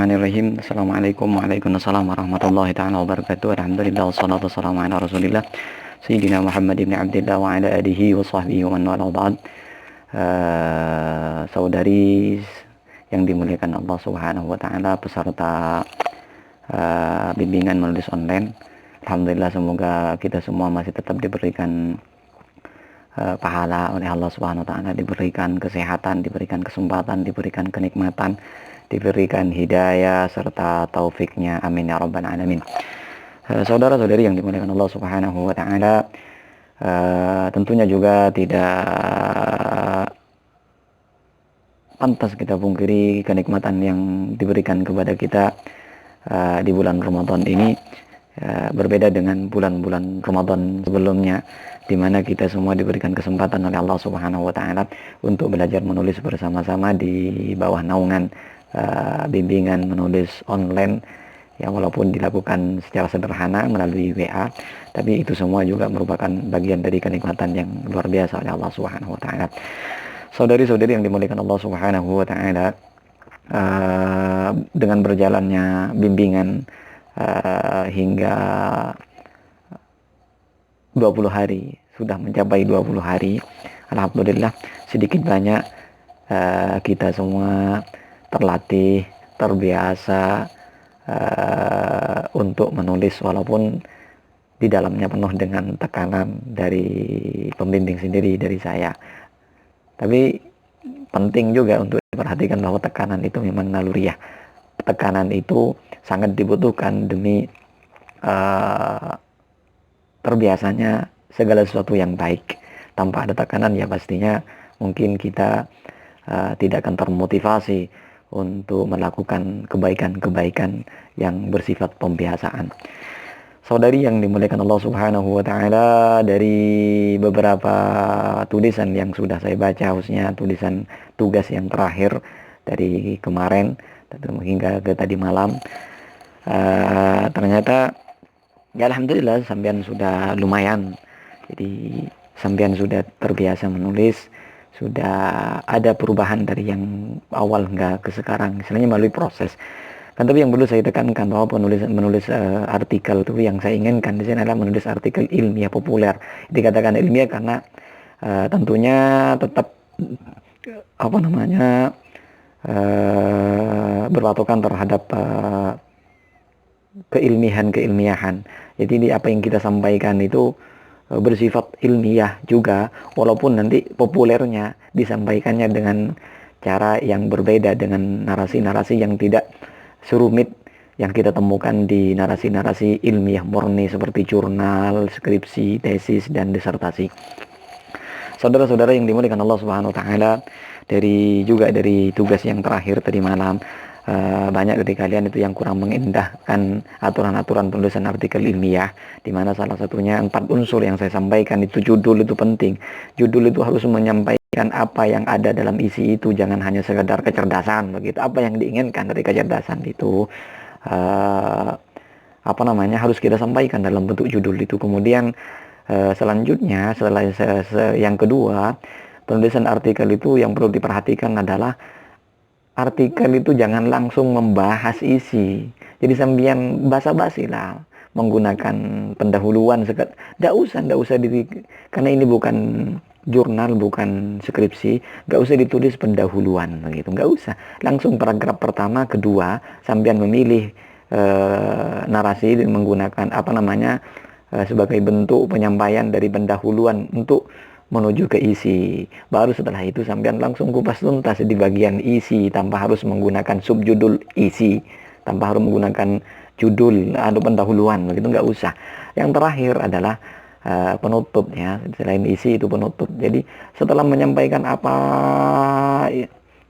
Bismillahirrahmanirrahim. Assalamualaikum warahmatullahi taala wabarakatuh. Alhamdulillah wassalatu wassalamu ala Rasulillah Sayyidina Muhammad ibn Abdillah wa ala alihi wa sahbihi wa man wala ba'd. Saudari yang dimuliakan Allah Subhanahu wa taala, peserta bimbingan menulis online. Alhamdulillah, semoga kita semua masih tetap diberikan pahala oleh Allah Subhanahu wa taala, diberikan kesehatan, diberikan kesempatan, diberikan kenikmatan, diberikan hidayah serta taufiknya, amin ya rabbal alamin. Saudara-saudari yang dimuliakan Allah Subhanahu wa taala, tentunya juga tidak pantas kita pungkiri kenikmatan yang diberikan kepada kita di bulan Ramadan ini, berbeda dengan bulan-bulan Ramadan sebelumnya, di mana kita semua diberikan kesempatan oleh Allah Subhanahu wa taala untuk belajar menulis bersama-sama di bawah naungan bimbingan menulis online, ya, walaupun dilakukan secara sederhana melalui WA, tapi itu semua juga merupakan bagian dari kenikmatan yang luar biasa oleh Allah Subhanahu wa taala. Saudari-saudari yang dimuliakan Allah Subhanahu wa taala, dengan berjalannya bimbingan hingga 20 hari, sudah mencapai 20 hari, alhamdulillah sedikit banyak kita semua terlatih, terbiasa untuk menulis, walaupun di dalamnya penuh dengan tekanan dari pembimbing sendiri, dari saya. Tapi penting juga untuk diperhatikan bahwa tekanan itu memang naluriah. Tekanan itu sangat dibutuhkan demi terbiasanya segala sesuatu yang baik. Tanpa ada tekanan, ya pastinya mungkin kita tidak akan termotivasi untuk melakukan kebaikan-kebaikan yang bersifat pembiasaan. Saudari yang dimuliakan Allah Subhanahu wa taala, dari beberapa tulisan yang sudah saya baca, khususnya tulisan tugas yang terakhir dari kemarin hingga ke tadi malam, ternyata ya alhamdulillah sampean sudah lumayan. Jadi sampean sudah terbiasa menulis, sudah ada perubahan dari yang awal hingga ke sekarang, istilahnya melalui proses. Kan, tapi yang perlu saya tekankan bahwa menulis artikel itu, yang saya inginkan di sini adalah menulis artikel ilmiah populer. Dikatakan ilmiah karena tentunya tetap berpatokan terhadap keilmiahan. Jadi apa yang kita sampaikan itu bersifat ilmiah juga, walaupun nanti populernya disampaikannya dengan cara yang berbeda, dengan narasi-narasi yang tidak serumit yang kita temukan di narasi-narasi ilmiah murni seperti jurnal, skripsi, tesis, dan disertasi. Saudara-saudara yang dimuliakan Allah Subhanahu wa taala, dari tugas yang terakhir tadi malam, banyak dari kalian itu yang kurang mengindahkan aturan-aturan penulisan artikel ilmiah, di mana salah satunya 4 unsur yang saya sampaikan itu. Judul itu penting. Judul itu harus menyampaikan apa yang ada dalam isi itu, jangan hanya sekedar kecerdasan begitu. Apa yang diinginkan dari kecerdasan itu harus kita sampaikan dalam bentuk judul itu. Kemudian selanjutnya, setelah yang kedua, penulisan artikel itu yang perlu diperhatikan adalah artikel itu jangan langsung membahas isi. Jadi sambian basa-basi lah, menggunakan pendahuluan. Nggak usah karena ini bukan jurnal, bukan skripsi, nggak usah ditulis pendahuluan begitu, nggak usah. Langsung paragraf pertama, kedua, sambian memilih narasi dan menggunakan sebagai bentuk penyampaian dari pendahuluan untuk menuju ke isi. Baru setelah itu sampean langsung kupas tuntas di bagian isi, tanpa harus menggunakan subjudul isi, tanpa harus menggunakan judul atau pendahuluan begitu, nggak usah. Yang terakhir adalah penutup, ya, selain isi itu penutup. Jadi setelah menyampaikan apa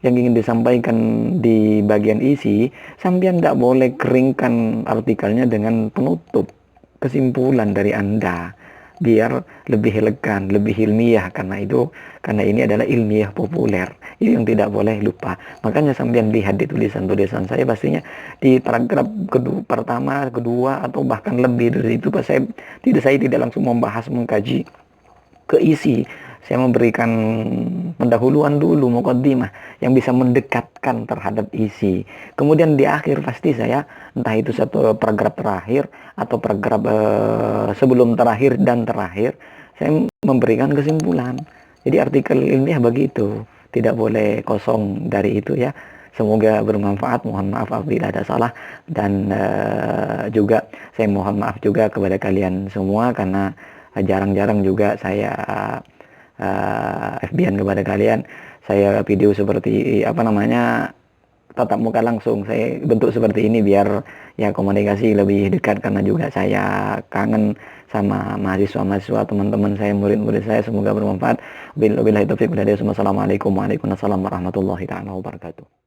yang ingin disampaikan di bagian isi, sampean nggak boleh keringkan artikelnya dengan penutup, kesimpulan dari Anda, biar lebih elegan, lebih ilmiah, karena ini adalah ilmiah populer. Itu yang tidak boleh lupa. Makanya sampean lihat di tulisan-tulisan saya, pastinya di paragraf pertama, kedua, atau bahkan lebih dari itu, saya tidak langsung membahas, mengkaji ke isi. saya memberikan pendahuluan dulu, mukaddimah yang bisa mendekatkan terhadap isi. Kemudian di akhir pasti saya, entah itu satu paragraf terakhir atau paragraf sebelum terakhir dan terakhir, saya memberikan kesimpulan. Jadi artikel ilmiah begitu, tidak boleh kosong dari itu ya. Semoga bermanfaat. Mohon maaf apabila ada salah, dan juga saya mohon maaf juga kepada kalian semua karena jarang-jarang juga saya FB-an kepada kalian. Saya video seperti apa namanya, tatap muka langsung saya bentuk seperti ini biar ya komunikasi lebih dekat, karena juga saya kangen sama mahasiswa-mahasiswa, teman-teman saya, murid-murid saya. Semoga bermanfaat. Wabillahi taufiq wal hidayah. Wassalamualaikum warahmatullahi wabarakatuh.